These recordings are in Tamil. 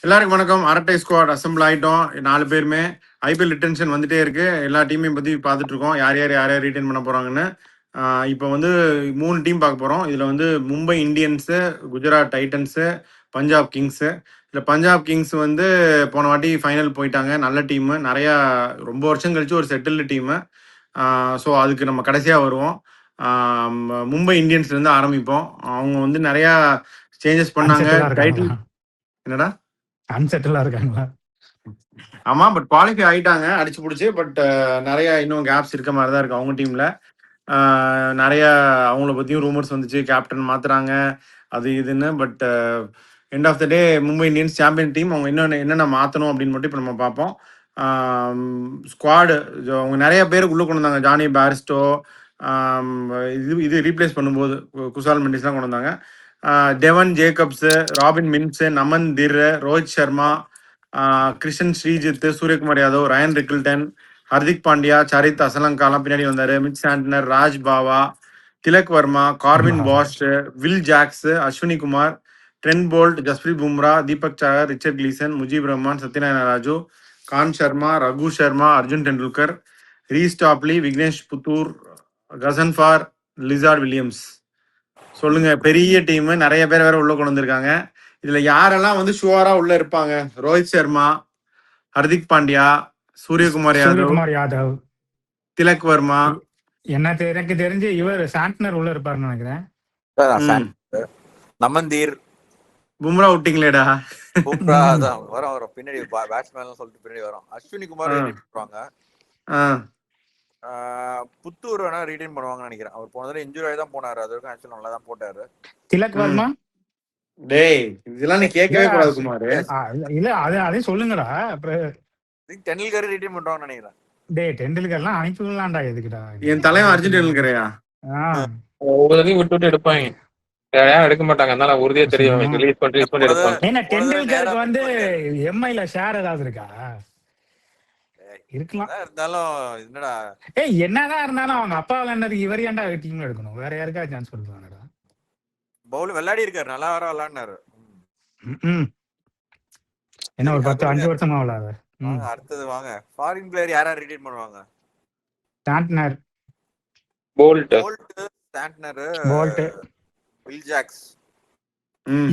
எல்லாருக்கும் வணக்கம். அரட்டை ஸ்குவாட் அசம்பிள் ஆயிட்டோம். 4 பேருமே. ஐபிஎல் ரிட்டன்ஷன் வந்துட்டே இருக்கு. எல்லா டீமையும் பத்தி பார்த்துட்டு இருக்கோம். யார் யார் யார் யார் ரிட்டைன் பண்ண போறாங்கன்னு. இப்போ வந்து 3 டீம் பார்க்க போறோம். இதுல வந்து Mumbai Indians, Gujarat Titans, Punjab kings. இதுல பஞ்சாப் கிங்ஸ் வந்து போன வாட்டி ஃபைனல் போயிட்டாங்க. நல்ல டீமு. நிறையா ரொம்ப வருஷம் கழிச்சு ஒரு செட்டில்டு டீமு. ஸோ அதுக்கு நம்ம கடைசியாக வருவோம். மும்பை இந்தியன்ஸ்லேருந்து ஆரம்பிப்போம். அவங்க வந்து நிறையா சேஞ்சஸ் பண்ணாங்க. அன்செட்டிலா டைட்டில் இருக்காங்களா? என்னடா அன்செட்டிலா இருக்காங்களா? ஆமா, பட் குவாலிஃபை ஆயிட்டாங்க அடிச்சு பிடிச்சி. பட் நிறைய இன்னும் கேப்ஸ் இருக்க மாதிரி தான் இருக்கு அவங்க டீம்ல. நிறைய அவங்கள பத்தியும் ரூமர்ஸ் வந்துச்சு, கேப்டன் மாத்துறாங்க அது இதுன்னு. But end of the day Mumbai Indians champion team. அவங்க என்னென்ன மாற்றணும் அப்படின்னு மட்டும் இப்போ நம்ம பார்ப்போம். ஸ்குவாடு அவங்க நிறைய பேருக்கு உள்ள கொண்டு வந்தாங்க. ஜானி பேரிஸ்டோ இது ரீப்ளேஸ் பண்ணும்போது குசால் மெண்டிஸ்லாம் கொண்டு வந்தாங்க. Devon Jacobs, Robin Minz, Naman Dhir, Rohit Sharma, Krishnan Shrijith, Suryakumar Yadav, Ryan Rickelton, Hardik Pandya, Charith அசலங்காலாம் பின்னாடி வந்தாரு. மிட் Santner, Raj Bawa, Tilak Varma, Corbin Bosch, Will Jacks, Ashwani Kumar, Trent Boult, Jasprit Bumrah, Deepak Chahar, Richard Gleeson, Mujeeb Rahman, Satyanarayana Raju, Karn Sharma, Raghu Sharma, Arjun Tendulkar, Reece Topley, Vignesh Puthur, Ghazanfar, Lizaad Williams. சொல்லுங்க, பெரிய டீம். நிறைய பேர் வேற உள்ள கொண்டு வந்திருக்காங்க. இதுல யாரெல்லாம் வந்து ஷுவரா உள்ள இருப்பாங்க? ரோஹித் சர்மா, ஹர்திக் பாண்டியா, சூரியகுமார் யாதவ், திலக் வர்மா. எனக்கு தெரிஞ்சு இவர் சாண்ட்னர் உள்ள இருப்பாருன்னு நினைக்கிறேன். நமந்தீர், பும்ரா விட்டீங்களேடா. பும்ரா தான் வரும் பின்னாடி பேட்ஸ்மேன் சொல்லிட்டு பின்னாடி வரும். அஸ்வினி குமார் பண்ணுவாங்க. புத்தூர் வேணா ரீடைன் பண்ணுவாங்கன்னு நினைக்கிறேன். அவர் போன தடவை இன்ஜூரி ஆகி தான் போனாரு. அது வரைக்கும் ஆக்சுவலா நல்லா தான் போட்டாரு. திலக் வர்மா டேய் இதெல்லாம் நீ கேட்கவே கூடாது குமார். இல்ல அதே சொல்லுங்கடா. டெண்டுல்கர் ரீடைன் பண்றாங்கன்னு நினைக்கிறேன். டேய் டெண்டுல்கர்லாம் அனுப்பிடலாம்டா. எதுக்குடா? என் தலைவன் அர்ஜுன் டெண்டுல்கரையா ஒவ்வொருத்தையும் விட்டு விட்டு எடுப்பாங்க. எடுக்க மாட்டாங்க. அதனால உறுதியா தெரியும். ரிலீஸ் பண்ணி எடுப்பாங்க. ஏன்னா டெண்டுல்கருக்கு வந்து எம்ஐல ஷேர் ஏதாவது இருக்கா? இருக்கலாம். இருந்தாலும் என்னடா என்னதான் இருந்தாலும் அவங்க அப்பா விளையாண்டதுக்கு இவர் ஏன்டா டீம்ல எடுக்கணும்? வேற யாருக்கா சான்ஸ் கொடுப்பாங்கடா. பவுல் விளையாடி இருக்காரு, நல்லா வர விளையாடினாரு. என்ன ஒரு 10-5 வருஷமா விளையாடு. அடுத்தது வாங்க, ஃபாரின் பிளேயர் யாரா ரிட்டைன் பண்ணுவாங்க? Santner, Boult, Santner, Boult, Will Jacks.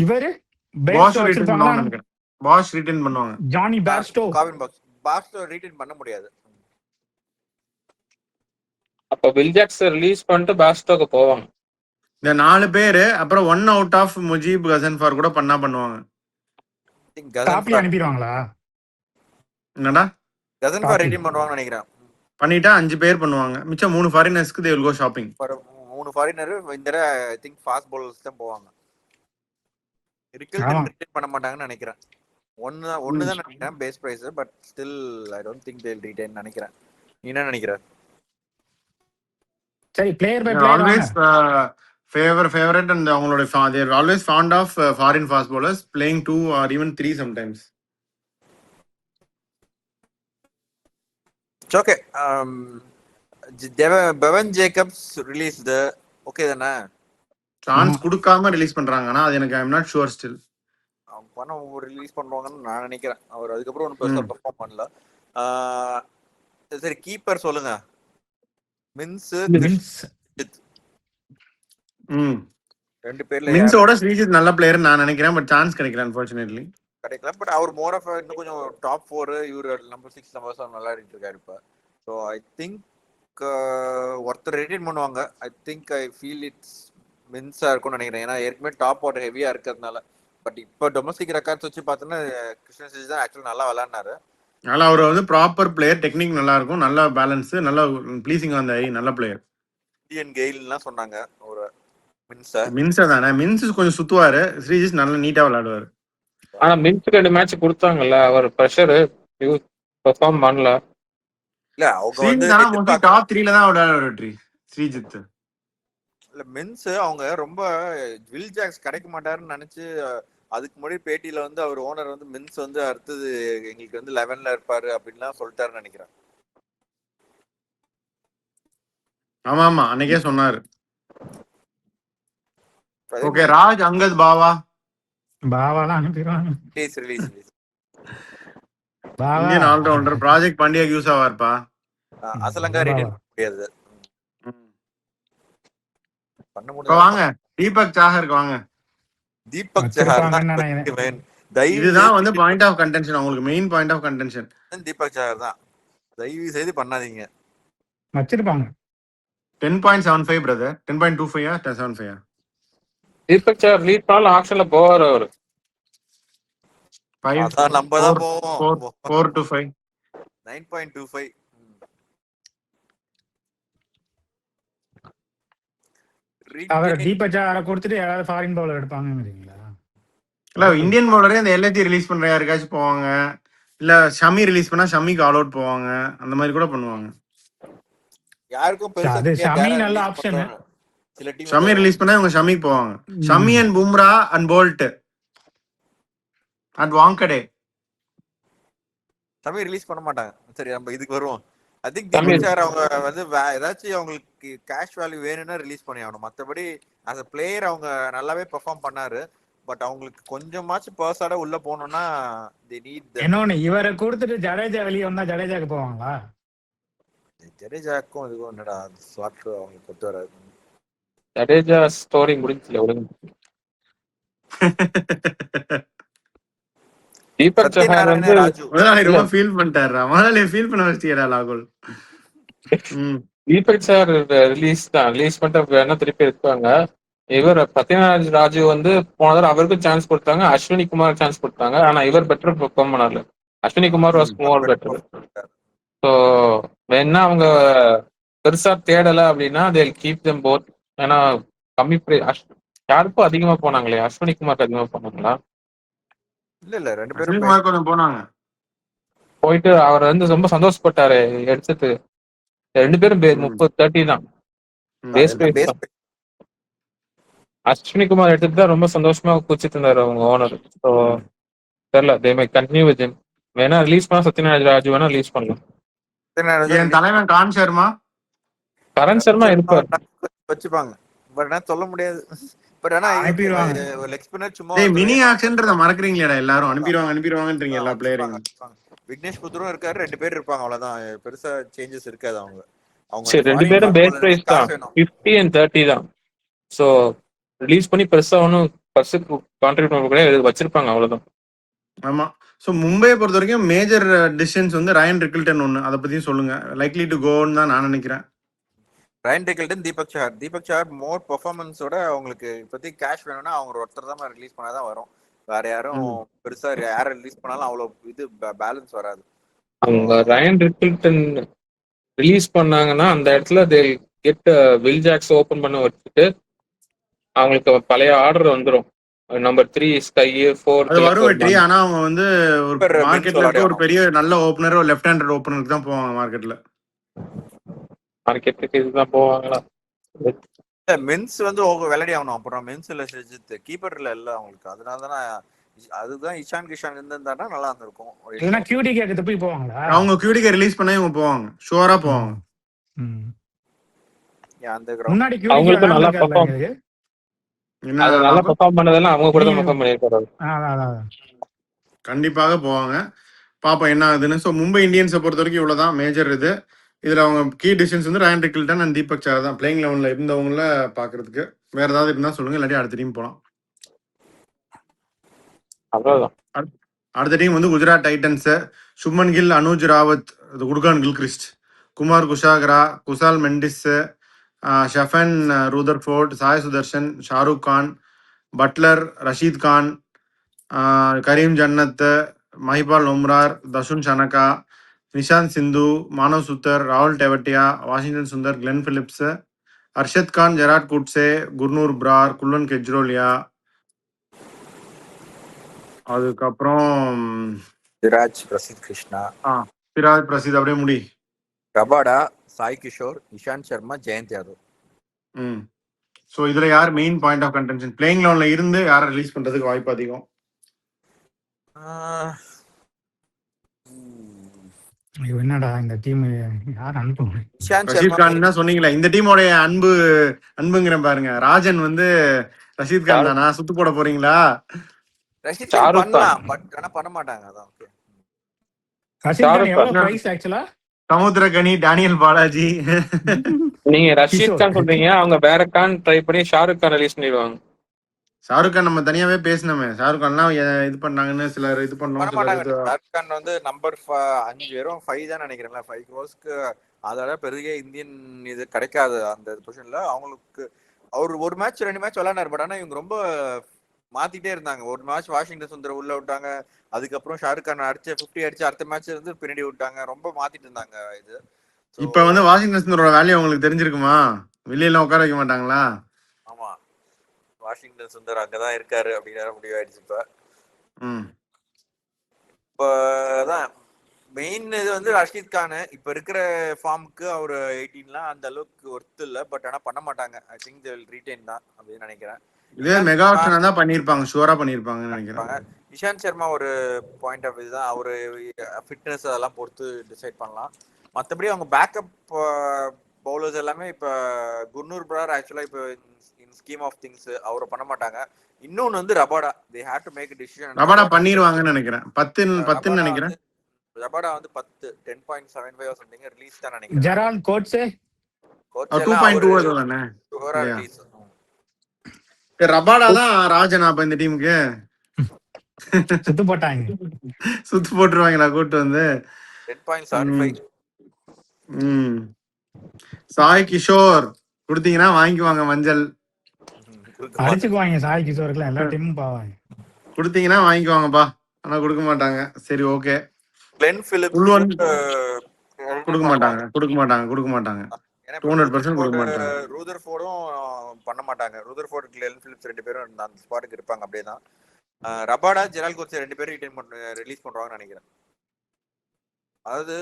இவரு பாஷ் ரிட்டைன் பண்ணுவாங்க. ஜானி பேர்ஸ்டோ, காவின் பாக்ஸ் ரீடைன் பண்ண முடியாது. அப்ப வில் ஜாக்ஸ் ரிலீஸ் பண்ணிட்டு பாஸ்டோக்கு போவாங்க. இந்த 4 பேரு. அப்புறம் 1 அவுட் ஆஃப் முஜீப் கசன்ஃபார் கூட பண்ணுவாங்க. காப்பி அனுப்பிடுவாங்களா? என்னடா கசன்ஃபார் ரீடைன் பண்ணுவாங்கன்னு நினைக்கிறேன். பண்ணிட்டா 5 பேர் பண்ணுவாங்க. மிச்சம் 3 ஃபாரினர்ஸ்க்கு they will go shopping. 3 foreigner இந்த ஐ திங்க் ஃபாஸ்ட் பவுலர்ஸ் தான் போவாங்க. ரிக்கில்டன் ரீடைன் பண்ண மாட்டாங்கன்னு நினைக்கிறேன். ஒன்னு தான் நினைக்கிறேன் base price. But still I don't think they'll retain நினைக்கிறேன். நீ என்ன நினைக்கிற? சரி, player by player always favorite and அவங்களோட they are always fond of foreign fast bowlers playing 2 or even 3 sometimes. It's okay. Bevan Jacobs released. Okay தானே? சான்ஸ் கொடுக்காம ரிலீஸ் பண்றாங்கன்னா அது எனக்கு ஐ அம் நாட் ஷூர் ஸ்டில். பணம் ரிலீஸ் பண்றாங்கன்னு நான் நினைக்கிறேன். அவர் அதுக்கப்புறம் ஒன்றும் பெருசாக பெர்ஃபார்ம் பண்ணல. சரி, கீப்பர் சொல்லுங்க. மின்ஸ், ரெண்டு பேர்ல மின்ஸோட ஸ்ரீஜித் நல்ல பிளேயர் நான் நினைக்கிறேன். பட் சான்ஸ் கிடைக்கல அன்ஃபார்ச்சுனேட்லி. கிடைக்கல. பட் அவர் மோர் ஆஃப் இன்னும் கொஞ்சம் டாப் 4, இவர் நம்பர் 6 நம்பர் 7 நல்லா ஆடிட்டு இருக்காரு இப்ப. ஸோ ஐ திங்க் ஒருத்தர் ரிட்டைன் பண்ணுவாங்க. I think I feel it's மின்ஸா இருக்கும்னு நினைக்கிறேன். ஏன்னா ஏற்கனவே டாப் ஆர்டர் ஹெவியா இருக்கிறதுனால. பட் இப்போ டொமஸ்டிக் ரெக்கார்ட்ஸ் வச்சு பார்த்தோன்னா கிருஷ்ணன் ஸ்ரீஜித் தான் ஆக்சுவலி நல்லா விளையாடினாரு. நல்லா அவர் வந்து ப்ராப்பர் பிளேயர், டெக்னிக் நல்லா இருக்கும், நல்ல பேலன்ஸ், நல்லா ப்ளீசிங் அந்த நல்ல பிளேயர். இந்தியன் கெயில்லாம் சொன்னாங்க ஒரு மின்ஸா தானே. மின்ஸ் கொஞ்சம் சுத்துவாரு, ஸ்ரீஜித் நல்லா நீட்டா விளையாடுவாரு. ஆனா மின்ஸுக்கு 2 மேட்ச் கொடுத்தாங்கல்ல, அவர் பிரஷர் பெர்ஃபார்ம் பண்ணல. இல்ல அவங்க வந்து டாப் 3ல தான் விளையாடுவாரு ஸ்ரீஜித். இல்ல மின்ஸ் அவங்க ரொம்ப வில் ஜாக்ஸ் கிடைக்க மாட்டாருன்னு நினைச்சு அதுக்கு முன்னாடி பேட்டியில வந்து அவர் ஓனர் வந்து மின்ஸ் வந்து அடுத்தது எங்களுக்கு வந்து 11ல இருப்பாரு அப்படின்லாம் சொல்லிட்டாருன்னு நினைக்கிறேன். ஆமா ஆமா, அன்னைக்கே சொன்னாரு. ஓகே, ராஜ், அங்கத், பாவாலாம் அனுப்பிடுவாங்க. பாவா இந்தியன் ஆல்ரவுண்டர் ப்ராஜெக்ட் பாண்டியாக்கு யூஸ் ஆவார்ப்பா. அசலங்கா ரிட்டைன் முடியாது. பண்ண இப்ப முடியாது. வாங்க தீபக் சாகருக்கு வாங்க. தீபக் சஹார் வச்சிருப்பாங்கன்னு தயவு இதுதான் வந்து பாயிண்ட் ஆஃப் கன்டென்ஷன், உங்களுக்கு main point of contention Deepak Chahar தான். தயவு செய்து பண்ணாதீங்க. வச்சிருப்பாங்க 10.75 பிரதர். 10.25 10.75. தீபக் சார் லீட் பண்ணாலும் ஆக்ஷன்ல போவார் அவரு. அதான் நம்ம தான் போவோம். 4 to 5. 9.25. அவர் தீபக் சாரை கொடுத்துட்டு யாராவது ஃபாரின் பவுலர் எடுப்பாங்கங்கிறீங்களா? இல்ல இந்தியன் பவுலரே அந்த எல்ஐசி ரிலீஸ் பண்ற யாருக்காச்சும் போவாங்க, இல்ல ஷமி ரிலீஸ் பண்ணா ஷமிக்கு ஆல் அவுட் போவாங்க, அந்த மாதிரி கூட பண்ணுவாங்க. யாருக்கும் அது ஷமி நல்ல ஆப்ஷன். சில டீம் ஷமி ரிலீஸ் பண்ணா இவங்க ஷமிக்கு போவாங்க. Shami and Bumrah and Boult and Wankhede. Shami release பண்ண மாட்டாங்க. சரி நம்ம இதுக்கு வருவோம். ஐ திங்க் தீபக் சார் அவங்க வந்து ஏதாச்சும் அவங்களுக்கு கேஷ் வேல்யூ வேணும்னா ரிலீஸ் பண்ணி ஆகணும். மற்றபடி as a பிளேயர் அவங்க நல்லாவே பெர்ஃபார்ம் பண்ணாரு. பட் அவங்களுக்கு கொஞ்சமாச்சும் பர்ஸாட உள்ள போகணும்னா they need இன்னொன்னு இவரை கொடுத்துட்டு ஜடேஜா வெளியே வந்தா ஜடேஜாக்கு போவாங்களா? ஜடேஜாக்கும் இதுக்கும் என்னடா ஸ்லாட் அவங்களுக்கு கொண்டு வராது. ஜடேஜா ஸ்டோரி முடிஞ்சு ஒழுங்கு. தீபக் சஹார் வந்து முதலாளி ரொம்ப ஃபீல் பண்ணிட்டாரு. முதலாளி ஃபீல் பண்ண வச்சிட்டா ராகுல். தீபக் சார் ரிலீஸ் பண்ணிட்டு வேணா திருப்பி இருக்காங்க. இவர் சத்யநாராயண் ராஜு வந்து போன தடவை அவருக்கும் சான்ஸ் கொடுத்தாங்க, அஸ்வினி குமார் சான்ஸ் கொடுத்தாங்க. ஆனா இவர் பெட்டர் பெர்ஃபார்ம் பண்ணாரு. Ashwini Kumar was more better. So வேணா அவங்க பெருசா தேடல அப்படின்னா they'll keep them both. ஏன்னா கம்மி யாருக்கும் அதிகமா போனாங்களே, அஸ்வினி குமாருக்கு அதிகமா போனாங்களா? இல்ல ரெண்டு பேரும் கொஞ்சம் போனாங்க. போயிட்டு அவர் வந்து ரொம்ப சந்தோஷப்பட்டாரு எடுத்துட்டு. ரெண்டு பேரும் 30-30 தான் பேஸ் பிரைஸ் தான். அஸ்வினி குமார் எடுத்துட்டு தான் ரொம்ப சந்தோஷமா குச்சிட்டு இருந்தாரு அவங்க ஓனர். ஸோ தெரியல, தே மை கண்டினியூ வித் ஹிம். வேணா ரிலீஸ் பண்ணா சத்யநாராயண் ராஜு வேணா ரிலீஸ் பண்ணலாம். என் தலைவன் கான் சர்மா, கரண் சர்மா இருப்பார் வச்சுப்பாங்க. பட் ஆனா சொல்ல முடியாது. பட் ஆனா ஒரு லெக் ஸ்பின்னர் சும்மா மினி ஆக்ஷன்றத மறக்கறீங்களேடா எல்லாரும். அனுப்பிடுவாங்கன்றீங்க எல்லா பிளேயரையும். விக்னேஷ் புத்தரும் இருக்காரு, 2 பேர் இருப்பாங்க, அவ்வளவுதான். பெருசா சேஞ்சஸ் இருக்காது. அவங்க சரி, 2 பேரும் பேஸ் பிரைஸ் தான் 50 and 30 தான். ஸோ ரிலீஸ் பண்ணி பெருசா ஒன்றும் பர்சுக்கு கான்ட்ரிபியூட் பண்ண கூட வச்சிருப்பாங்க, அவ்வளவுதான். ஆமா. ஸோ மும்பையை பொறுத்த வரைக்கும் மேஜர் டிசிஷன்ஸ் வந்து ரயன் ரிக்கில்டன் ஒன்று, அதை பத்தியும் சொல்லுங்க. லைக்லி டு கோன்னு தான் நான் நினைக்கிறேன். ரயன் ரிக்கில்டன், தீபக் சஹார் மோர் பெர்ஃபார்மன்ஸோட அவங்களுக்கு இப்போதைக்கு கேஷ் வேணும்னா அவங்க ஒருத்தர் தான் ரிலீஸ் பண்ணாதான் வரும். வேற யாரும் பெருசா யாரை ரிலீஸ் பண்ணாலும் அவ்வளவு இது பேலன்ஸ் வராது. அவங்க ரயன் ரிக்கில்டன் ரிலீஸ் பண்ணாங்கன்னா அந்த இடத்துல they'll get will Jacks open பண்ண வச்சுட்டு அவங்களுக்கு பழைய ஆர்டர் வந்துடும். நம்பர் 3 ஸ்கை 4 வரும் வெற்றி. ஆனா அவங்க வந்து ஒரு மார்க்கெட்ல இருக்க ஒரு பெரிய நல்ல ஓபனர், ஒரு லெஃப்ட் ஹேண்டட் ஓபனருக்கு தான் போவாங்க மார்க்கெட்டுக்கு இதுதான் போவாங்களா? மென்ஸ் வந்து விளையாடி ஆகணும். அப்புறம் மென்ஸ் இல்ல செஞ்சுட்டு கீப்பர்ல இல்ல அவங்களுக்கு. அதனாலதான் அதுதான் இஷான் கிஷான் இருந்தாருன்னா நல்லா இருந்திருக்கும். இல்லனா QDK கிட்ட போய் போவாங்களா? அவங்க QDK ரிலீஸ் பண்ணா இவங்க போவாங்க, ஷூரா போவாங்க. அந்த முன்னாடி அவங்களுக்கு நல்லா பெர்ஃபார்ம் நல்லா பெர்ஃபார்ம் பண்ணதெல்லாம் அவங்க கூட தான் பெர்ஃபார்ம் பண்ணிருக்காங்க. கண்டிப்பாக போவாங்க. பாப்பா என்ன ஆகுதுன்னு. ஸோ மும்பை இந்தியன்ஸை பொறுத்த வரைக்கும் இவ்வளவுதான் மேஜர் இது. இதுல அவங்க கீ டிசிஷன்ஸ் வந்து Ryan Rickelton and Deepak Chahar தான் பிளேயிங் லெவன்ல இருந்தவங்கள பாக்குறதுக்கு. வேற ஏதாவது இருந்தா சொல்லுங்க, இல்லாட்டி அடுத்த டீம் போலாம். அடுத்த டீம் வந்து குஜராத் டைட்டன்ஸ். சுப்மன் கில், அனுஜ் ராவத், குர்கான் கில்கிறிஸ்ட், Kumar Kushagra, Kusal Mendis, Sherfane Rutherford, Sai Sudharsan, Shahrukh Khan, Buttler, Rashid Khan, Karim Janat, Mahipal Lomror, Dasun Shanaka, Nishant Sindhu, Manav Suthar, ராகுல் Tewatia, Washington Sundar, Glenn Phillips, Arshad Khan, Gerald Coetzee, Gurnoor Brar, Kulwant Khejroliya, அதுக்கப்புறம் சிராஜ் பிரசித் கிருஷ்ணா, சிராஜ் பிரசித், அப்படியே முடி, ரபாடா, சாய் கிஷோர், இஷாந்த் சர்மா, ஜெயந்த் யாதவ். ஸோ இதுல யார் main point of contention? Playing லெவன்ல இருந்து யாரை ரிலீஸ் பண்றதுக்கு வாய்ப்பு அதிகம்? என்னடா இந்த டீம் யார் அனுப்புங்க? ரஷீத் கான் தான் சொன்னீங்களா இந்த டீமோட அன்புங்கிற பாருங்க. ராஜன் வந்து ரஷீத் கான் தானா சுத்து போட போறீங்களா? ரஷீத் கான் ஷாருக் கான் பண்ணலாம், பட் ஆனா பண்ண மாட்டாங்க. அதான் ஓகே. ரஷீத் கான் ஷாருக் எவ்வளவு கான் பிரைஸ் ஆக்சுவலா? சமுத்திரகனி, டேனியல் பாலாஜி. நீங்க ரஷீத் கிஷோர் கான் சொல்றீங்க, அவங்க வேற கான் ட்ரை பண்ணி ஷாருக் கான் ரிலீஸ் பண்ணிடுவாங்க. ஷாருக் கான் நம்ம தனியாவே பேசினோமே. ஷாருக் கான்லாம் இது பண்ணாங்கன்னு சிலர் இது பண்ணோம், பண்ண சிலர் மாட்டாங்க. இது. ஷாருக் கான் வந்து நம்பர் 5 வெறும் 5 தான் நினைக்கிறேன்ல. 5 crores அதோட பெரிய இந்தியன் இது கிடைக்காது அந்த பொசிஷன்ல அவங்களுக்கு. அவர் ஒரு மேட்ச் 2 மேட்ச் விளையாடாரு, பட் ஆனா இவங்க ரொம்ப மாத்திட்டே இருந்தாங்க. ஒரு மேட்ச் வாஷிங்டன் சுந்தர் உள்ள விட்டாங்க, அதுக்கப்புறம் ஷாருக் கான் அடிச்சு 50 அடிச்சு அடுத்த மேட்ச் வந்து பின்னாடி விட்டாங்க, ரொம்ப மாத்திட்டு இருந்தாங்க இது. இப்ப வந்து வாஷிங்டன் சுந்தரோட வேல்யூ உங்களுக்கு தெரிஞ்சிருக்குமா? வெளியெல்லாம் உட்கார வைக்க மாட்டாங்களா? ஆமா, வாஷிங்டன் சுந்தர் அங்கதான் இருக்காரு அப்படிங்கிற முடிவாயிடுச்சு. இப்பதான் மெயின் இது வந்து ரஷீத் கான் இப்ப இருக்கிற ஃபார்முக்கு அவர் 18லாம் அந்த அளவுக்கு ஒர்த் இல்ல, பட் ஆனா பண்ண மாட்டாங்க. I think they will retain தான் அப்படின்னு நினைக்கிறேன். இதே மெகா ஆப்ஷனா தான் பண்ணிருப்பாங்க, ஷூரா பண்ணிருப்பாங்கன்னு நினைக்கிறேன். இஷாந்த் சர்மா ஒரு பாயிண்ட் ஆஃப் வியூ தான், அவரு ஃபிட்னஸ் அதெல்லாம் பொறுத்து டிசைட் பண்ணலாம். மற்றபடி அவங்க பேக்கப் பவுலர்ஸ் எல்லாமே இப்ப குர்னூர் பிரார் ஆக்சுவலா இப்போ இன் ஸ்கீம் ஆஃப் திங்ஸ் அவரை பண்ண மாட்டாங்க. இன்னொன்னு வந்து Rabada, they have to make decision. Rabada பண்ணிடுவாங்கன்னு நினைக்கிறேன். 10 நினைக்கிறேன். ரபாடா வந்து 10.75 சம்திங் ரிலீஸ் தான் நினைக்கிறேன். ஜெரால்ட் கோட்ஸ் 2.2 தானே ரிலீஸ். ரபாடா தான் ராஜனா அப்ப இந்த டீமுக்கு. சுத்து போட்டாங்க, சுத்து போட்டுருவாங்களா கூட்டு வந்து. 10.75. சாய் கிஷோர் கொடுத்தீங்கன்னா வாங்கிக்குவாங்க மஞ்சள். அடிச்சுக்குவாங்க சாய் கிஷோருக்குலாம், எல்லா டீமும் பாவாங்க. கொடுத்தீங்கன்னா வாங்கிக்குவாங்கப்பா, ஆனா கொடுக்க மாட்டாங்க. சரி ஓகே. கிளென் பிலிப்ஸ் கொடுக்க மாட்டாங்க. 200% கொடுக்க மாட்டாங்க. ரூதர்ஃபோர்டும் பண்ண மாட்டாங்க. ரூதர்ஃபோர்ட், கிளென் பிலிப்ஸ் 2 பேரும் அந்த ஸ்பாட்டுக்கு இருப்பாங்க. அப்படியே தான் ரபாடா, ஜெரால்ட் கோட்ஸ் 2 பேரும் ரிலீஸ் பண்றாங்கன்னு நினைக்கிறேன். அதாவது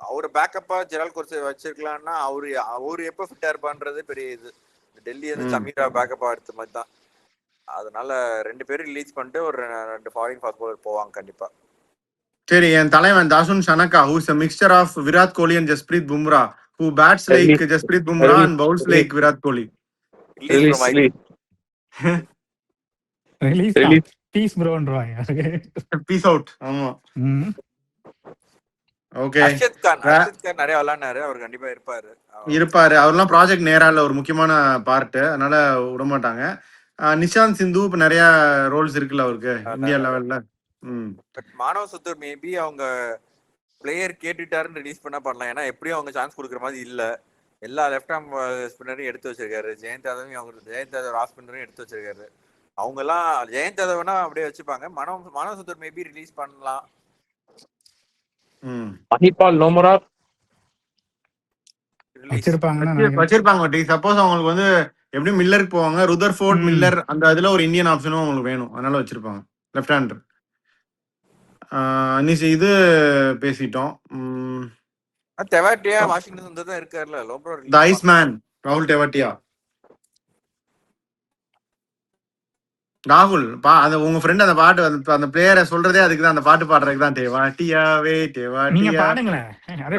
அவரு பேக்கப்பா ஜெரால்ட் கோட்ஸ் வச்சிருக்கலாம்னா அவரு எப்ப ஃபிட்டா இருப்பான்றது பெரிய இது. டெல்லி வந்து சமீரா பேக்கப்பா எடுத்த மாதிரி தான். அதனால 2 பேரும் ரிலீஸ் பண்ணிட்டு ஒரு 2 ஃபாரின் ஃபாஸ்ட் பவுலர் போவாங்க கண்டிப்பா. சரி, என் தலைவன் Dasun Shanaka, who is a mixture of Virat Kohli and Jasprit Bumrah, who bats like Jasprit Bumrah and bowls like Virat Kohli. Release peace ப்ரோன்றாங்க. Peace out. ஆமா, ஓகே. அர்ஷத் கான் நிறைய விளையாடுனாரு, அவர் கண்டிப்பா இருப்பாரு. அவர்லாம் ப்ராஜெக்ட் நேரால ஒரு முக்கியமான பார்ட், அதனால விட மாட்டாங்க. நிஷாந்த் சிந்து இப்ப நிறைய ரோல்ஸ் இருக்குல்ல அவருக்கு இந்தியா லெவல்ல. பட் மானவ் சுத்தர் மேபி அவங்க பிளேயர் கேட்டுட்டாருன்னு ரிலீஸ் பண்ணலாம். ஏன்னா எப்படியும் அவங்க சான்ஸ் கொடுக்குற மாதிரி இல்ல. எல்லா லெஃப்ட் ஆர்ம் ஸ்பின்னரையும் எடுத்து வச்சிருக்காரு. ஜெயந்த் யாதவ் ஆஃப் ஸ்பின்னரையும் எடுத்து வச்சிருக்காரு. அவங்க எல்லாம் ஜெயந்த் யாதவ்னா அப்படியே வச்சுப்பாங்க. மானவ் சுத்தர் மேபி ரிலீஸ் பண்ணலாம். மஹிபால் லோமரா வச்சிருப்பாங்க. சப்போஸ் அவங்களுக்கு வந்து எப்படியும் மில்லருக்கு போவாங்க, ருதர்ஃபோர்ட், மில்லர், அந்த இதுல ஒரு இந்தியன் ஆப்ஷனும் அவங்களுக்கு வேணும், அதனால வச்சிருப்பாங்க லெஃப்ட் ஹேண்டர். இது பேசிட்டோம். தெவாட்டியா வாஷிங்டன் சுந்தர் தான் இருக்காருல. தி ஐஸ் மேன் ராகுல் தெவாட்டியா. ராகுல் அந்த உங்க ஃப்ரெண்ட் அந்த பாட்டு அந்த பிளேயரை சொல்றதே அதுக்கு தான், அந்த பாட்டு பாடுறதுக்கு தான். தேவாட்டியாவே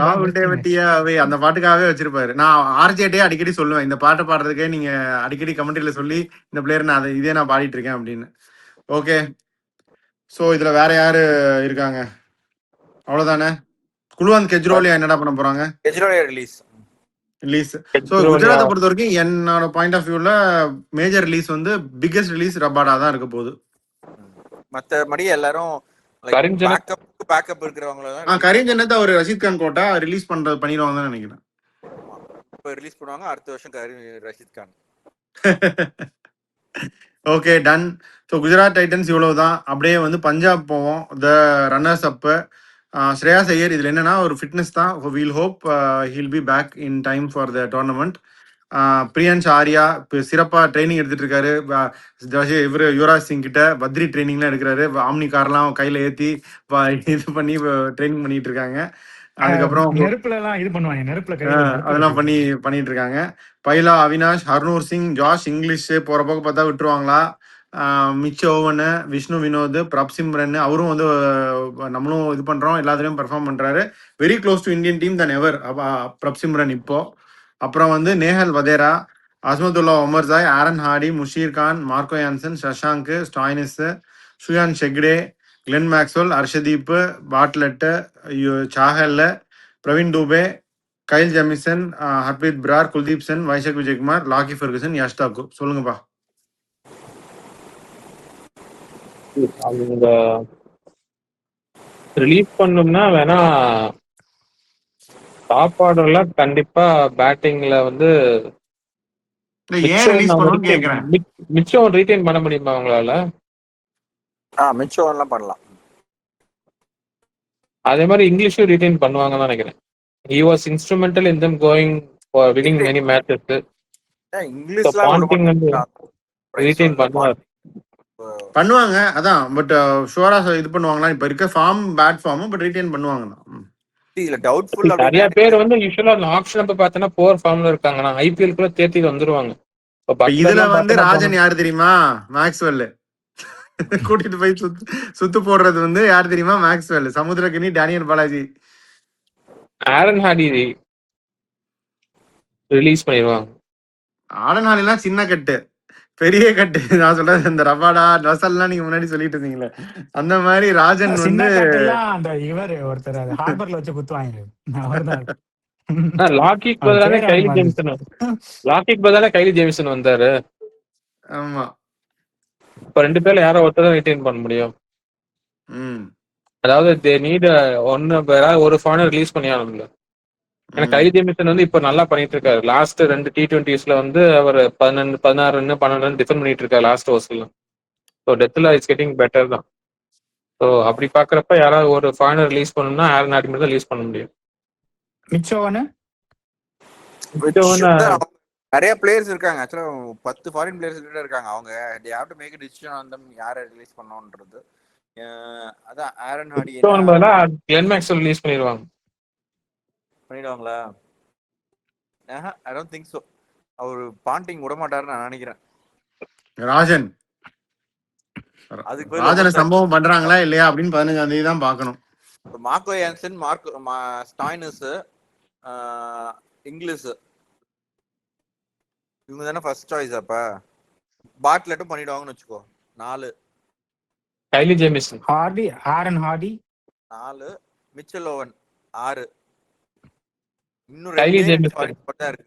ராகுல் தேவட்டியாவே அந்த பாட்டுக்காகவே வச்சிருப்பாரு. நான் ஆர்ஜேட்டே அடிக்கடி சொல்லுவேன், இந்த பாட்டை பாடுறதுக்கே நீங்க அடிக்கடி கமெண்ட்ரியில சொல்லி இந்த பிளேயர் நான் இதே நான் பாடிட்டு இருக்கேன் அப்படின்னு. ஓகே, சோ இதுல வேற யாரு இருக்காங்க? அவ்வளவுதானே. குல்வந்த் கெஜ்ரோலியா என்னடா பண்ண போறாங்க? ரிலீஸ். ஸோ குஜராத்தை பொறுத்த வரைக்கும் என்னோட பாயிண்ட் ஆஃப் வியூல மேஜர் ரிலீஸ் வந்து பிக்கெஸ்ட் ரிலீஸ் ரபாடா தான் இருக்க போகுது. மத்தபடி எல்லாரும் பேக்கப் இருக்கிறவங்க கரீம் ஜன்னத் அவர் ரஷீத் கான் கோட்டா ரிலீஸ் பண்ணிடுவாங்க தான் நினைக்கிறேன். இப்போ ரிலீஸ் பண்ணுவாங்க அடுத்த வருஷம் Rashid Khan. Okay, done. So Gujarat Titans இவ்வளவுதான். அப்படியே வந்து பஞ்சாப் போவோம். The runners up Shreyas Iyer. இதுல என்னன்னா ஒரு ஃபிட்னஸ் தான். We'll hope he'll be back in time for the tournament. Priyansh Arya சிறப்பா ட்ரைனிங் எடுத்துட்டு இருக்காரு. இவரு யுவராஜ் சிங் கிட்ட பத்ரி ட்ரைனிங்லாம் எடுக்கிறாரு. ஆம்னி கார்லாம் கையில ஏத்தி இது பண்ணி ட்ரைனிங் பண்ணிட்டு இருக்காங்க. அதுக்கப்புறம் அதெல்லாம் பண்ணிட்டு இருக்காங்க. பைலா, அவினாஷ், ஹர்னூர் சிங், ஜாஷ் இங்கிலீஷ் போற பக்கம் பார்த்தா விட்டுருவாங்களா? மிச்ச ஓவனு, விஷ்ணு வினோத், பிரப்சிம்ரன், அவரும் வந்து நம்மளும் இது பண்றோம், எல்லாத்துலயும் பெர்ஃபார்ம் பண்றாரு. Very close to Indian team than ever Prabhsimran இப்போ. அப்புறம் வந்து Nehal Wadhera, Azmatullah Omarzai, Aaron Hardie, Musheer Khan, Marco Jansen, Shashank, Stoinis, Suryansh ஷெக்டே, Glenn Maxwell, Arshdeep, Bartlett, Chahal, Praveen Dubey, Kyle Jamieson, Harpreet Brar, Kuldeep Sen, Vyshak Vijaykumar, Lockie Ferguson, Yash Thakur. சொல்லுங்கப்பா. அவங்க ரிலீஸ் பண்ணோம்னா வேணா டாப் ஆர்டர்ல கண்டிப்பா பேட்டிங்ல வந்து ஏன் ரிலீஸ் பண்ணணும்னு கேக்குறேன். மிச்சம் ரீடைன் பண்ண முடியுமா அவங்களால? மிச்சம் எல்லாம் பண்ணலாம். அதே மாதிரி இங்கிலீஷும் ரீடைன் பண்ணுவாங்கன்னு நினைக்கிறேன். He was instrumental in them going for winning many matches. இங்கிலீஷ்லாம் பாண்டிங் வந்து ரீடைன் பண்ணுவாங்க. அதான் பட் ஷுவரா இது பண்ணுவாங்களா? இப்ப இருக்க form bad form but retain பண்ணுவாங்க. இல்ல டவுட்ஃபுல். நிறைய பேர் வந்து யூசுவலா ஆப்ஷன் அப்ப பார்த்தனா போர் ஃபார்ம்ல இருக்காங்க. ஐபிஎல் கூட தேர்த்தி வந்துருவாங்க. இதுல வந்து ராஜன் யாரு தெரியுமா? மேக்ஸ்வெல் கூட்டிட்டு போய் சுத்து போடுறது வந்து யார் தெரியுமா? Maxwell, Samuthirakani, Daniel Balaji. Aaron Hardie release பண்ணிடுவாங்க. ஆரன் ஹார்டிலாம் சின்ன கட்டு, பெரிய கட்டு. நான் சொல்றது இந்த ரபாடா ரசல்லாம் நீங்க முன்னாடி சொல்லிட்டு இருந்தீங்களே, அந்த மாதிரி ராஜன் வந்து அந்த இவர் ஒருத்தர் ஹார்பர்ல வச்சு குத்துவாங்க. லாக்கிக்கு பதிலான கைலி ஜேமிசன் வந்தாரு. ஆமா, இப்ப ரெண்டு பேர்ல யாரோ ஒருத்தர் ரிட்டைன் பண்ண முடியும். அதாவது தே நீட் ஒரு ஃபாரினர் ரிலீஸ் பண்ணி ஆகணும்ல. ஏன்னா கைலி ஜேமிசன் வந்து இப்ப நல்லா பண்ணிட்டு இருக்காரு. லாஸ்ட் 2 T20s வந்து அவர் 16 ரன் 12 ரன் டிஃபெண்ட் பண்ணிட்டு இருக்காரு லாஸ்ட் ஓவர்ஸ்ல. ஸோ டெத்ல இஸ் கெட்டிங் பெட்டர் தான். ஸோ அப்படி பாக்குறப்ப யாராவது ஒரு ஃபாரினர் ரிலீஸ் பண்ணணும்னா ஆரன் ஹார்டி மட்டும் ரிலீஸ் பண்ண முடியும். நிறைய பிளேயர்ஸ் இருக்காங்க. ஆக்சுவலா 10 ஃபாரின் பிளேயர்ஸ் கிட்ட இருக்காங்க. அவங்க they have to make a decision on them யாரை ரிலீஸ் பண்ணணும்ன்றது. அதான் Aaron Hardie Glenn Maxwell release பண்ணிடுவாங்களா? I don't think so. அவர் பாண்டிங் விட மாட்டாருன்னு நான் நினைக்கிறேன். ராஜனை சம்பவம் பண்றாங்களா இல்லையா அப்படின்னு 15ஆம் தேதி தான் பார்க்கணும். மார்க்கோ யான்சன், ஸ்டாய்னஸ், இங்கிலீஷ் இவங்க தானே ஃபர்ஸ்ட் சாய்ஸ். அப்ப பாட்லெட்டும் பண்ணிடுவாங்கன்னு வச்சுக்கோ. 4 Kyle Jamieson, Hardie, Aaron Hardie 4, Mitchell Owen 6, இன்னும் கைலி 2 ஜேமிசன் இருக்கு.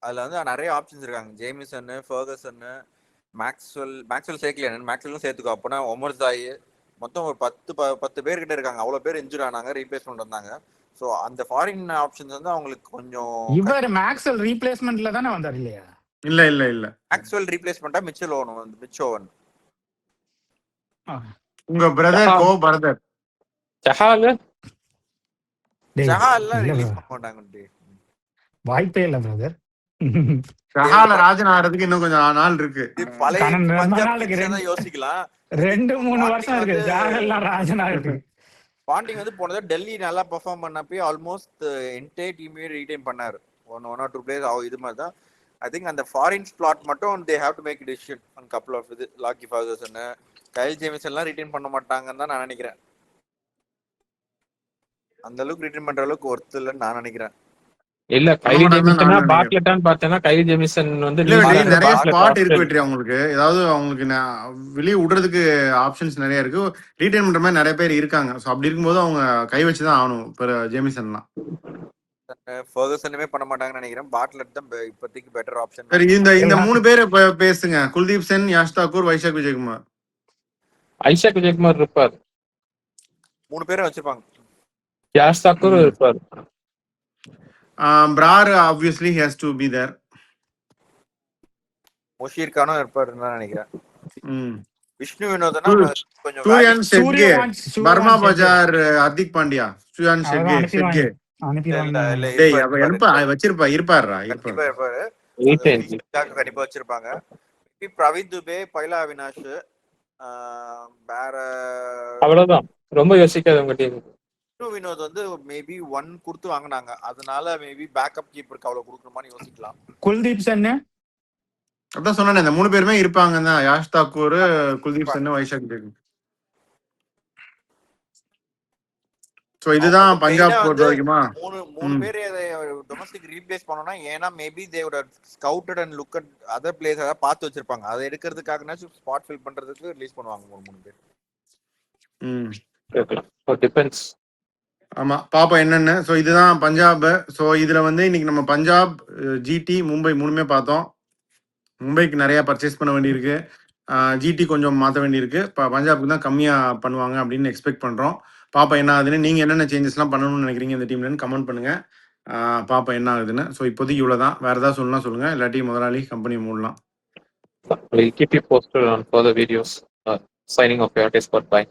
அதுல வந்து நிறைய ஆப்ஷன்ஸ் இருக்காங்க. ஜேமிசன், ஃபெர்கசன், மேக்ஸ்வெல் சேர்க்கல. மேக்ஸ்வெல்லும் சேர்த்துக்கோ. அப்போனா ஒமர் ஜாய், மொத்தம் ஒரு 10 பேர் கிட்ட இருக்காங்க. அவ்வளவு பேர் இன்ஜூர் ஆனாங்க, ரீப்ளேஸ்மெண்ட் வந்தாங்க. சோ அந்த ஃபாரின் ஆப்ஷன்ஸ் வந்து அவங்களுக்கு கொஞ்சம். இவர் மேக்ஸ்வெல் ரீப்ளேஸ்மெண்ட்ல தானே வந்தார் இல்லையா? இல்ல மேக்ஸ்வெல் ரீப்ளேஸ்மெண்டா மிச்சல் ஓவன். உங்க பிரதர் சஹால் ரிலீஸ் பண்ண மாட்டாங்க. வாய்ப்பே இல்ல பிரதர். சஹால ராஜன் ஆறதுக்கு இன்னும் கொஞ்சம் நாள் இருக்கு. யோசிக்கலாம். 2-3 வருஷம் இருக்கு. சஹால்லாம் ராஜன் ஆறதுக்கு. பாண்டிங் வந்து போனது டெல்லி நல்லா பெர்ஃபார்ம் பண்ணப்போ ஆல்மோஸ்ட் என்டையர் டீமே ரீடைன் பண்ணாரு. 1 or 2 பிளேயர்ஸ் இது மாதிரி தான். ஐ திங்க் அந்த ஃபாரின் ஸ்லாட் மட்டும் they have to make a decision on couple of இது. லாக்கி ஃபெர்குசன், கைல் ஜேமிசன் எல்லாம் ரிட்டைன் பண்ண மாட்டாங்கன்னு தான் நான் நினைக்கிறேன். அந்த அளவுக்கு ரிட்டைன் பண்ற அளவுக்கு ஒர்த் இல்லைன்னு நான் நினைக்கிறேன். இல்ல கைலி ஜேமிசனா பாட்லெட்டான்னு பார்த்தேன்னா கைலி ஜேமிசன் வந்து நிறைய ஸ்பாட் இருக்கு வெற்றி அவங்களுக்கு. ஏதாவது அவங்களுக்கு வெளியே விடுறதுக்கு ஆப்ஷன்ஸ் நிறைய இருக்கு. ரீடைன் பண்ற மாதிரி நிறைய பேர் இருக்காங்க. ஸோ அப்படி இருக்கும்போது அவங்க கை வச்சுதான் ஆகணும். இப்போ ஜேமிசன்லாம் ஃபெர்குசனுமே பண்ண மாட்டாங்கன்னு நினைக்கிறேன். பாட்லெட் தான் இப்போதைக்கு பெட்டர் ஆப்ஷன். சரி, இந்த 3 பேர் பேசுங்க. குல்தீப் சென், யஷ் தாக்கூர், வைஷாக் விஜயகுமார். ஐஷாக் விஜயகுமார் இருப்பார். 3 பேரும் வச்சிருப்பாங்க. யஷ் தாக்கூர் இருப்பார். Brar obviously he has to be there. Musheer கானும் இருப்பாருன்னு தான் நினைக்கிறேன். விஷ்ணு வினோதனா கொஞ்சம் சூரியன் ஷெட்கே, பர்மா பஜார், ஹர்திக் பாண்டியா, சூரியன் ஷெட்கே கண்டிப்பா வச்சிருப்பாங்க. பிரவீன் துபே, பைலா அவினாஷ், வேற அவ்வளவுதான். ரொம்ப யோசிக்காத உங்க டீம். வினோத் வந்து மேபி 1 கொடுத்து வாங்கினாங்க. அதனால மேபி பேக்கப் கீப்பருக்கு அவ்வளவு கொடுக்கணுமான்னு யோசிக்கலாம். குல்தீப் சென் அதான் சொன்னேன், இந்த 3 பேருமே இருப்பாங்க தான். யாஷ் தாக்கூர், குல்தீப் சென், வைஷாக் விஜயகுமார். சோ இதுதான் பஞ்சாப் பொறுத்த வரைக்குமா 3 பேர் டொமஸ்டிக் ரீப்ளேஸ் பண்ணனும்னா, ஏனா maybe they would scouted and look at other players பார்த்து வச்சிருப்பாங்க. அதை எடுக்கிறதுக்காகனா ஸ்பாட் ஃபில் பண்றதுக்கு ரிலீஸ் பண்ணுவாங்க 3 பேர். ம். இருக்கலாம். டிபெண்ட்ஸ். ஆமா. பாப்போம் என்னன்னு. ஸோ இதுதான் பஞ்சாப். ஸோ இதுல வந்து இன்னைக்கு நம்ம பஞ்சாப், ஜிடி, மும்பை 3மே பார்த்தோம். மும்பைக்கு நிறைய பர்ச்சேஸ் பண்ண வேண்டியிருக்கு. ஜிடி கொஞ்சம் மாற்ற வேண்டியிருக்கு. பஞ்சாபுக்கு தான் கம்மியா பண்ணுவாங்க அப்படின்னு எக்ஸ்பெக்ட் பண்றோம். பாப்போம் என்ன ஆகுதுன்னு. நீங்க என்னென்ன சேஞ்சஸ்லாம் பண்ணணும்னு நினைக்கிறீங்க இந்த டீம்லன்னு கமெண்ட் பண்ணுங்க. பாப்போம் என்ன ஆகுதுன்னு. ஸோ இப்போதைக்கு இவ்வளவுதான். வேற ஏதாவது சொல்லணும்னா சொல்லுங்க. இல்லாட்டி முதலாளி கம்பெனியை மூடலாம். We'll keep you posted on further videos. Signing off your Discord. Bye.